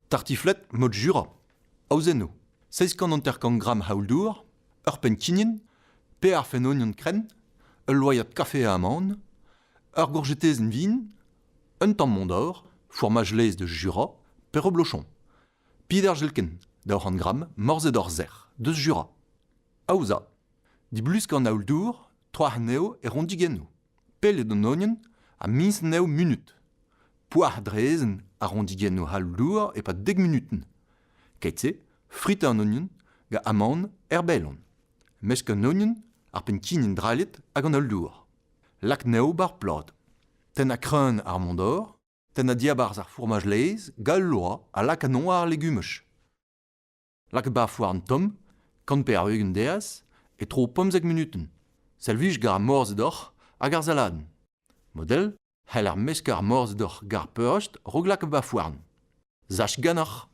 Tartiflet mod jura. Auzeno. 650 grammes haouldour, pen kinin, pe ar fen oignon kren, loyat café à amande, gourgetez en vin, un tampon d'or, fromage laise de Jura, per au blochon. Pider gelken, 200 grammes, morze d'or zer, deus Jura. Aouza. Di blusk an haouldour, 3 neo e rondigeno. Pel et un oignon, a mis neo minut. Poar drezen a rondigeno haouldour e pa 10 minuten. Keitze, frite an oignon, ga amande belon. Mesk an oignon, ar pen kinin dralet hag an haouldour. Lak neo bar plad. Ten a kreun ar mondor, ten a diabarz ar fromage laise, gal loa a lak an oar legumech. Lak bar foar an tom, kant pe ar eugen deas, e tro 50 minuten. Selvij gar morz d'or hag ar saladen. Model, hel ar mesk ar morz d'or gar peost, roglak bar foarn. Zach ganach.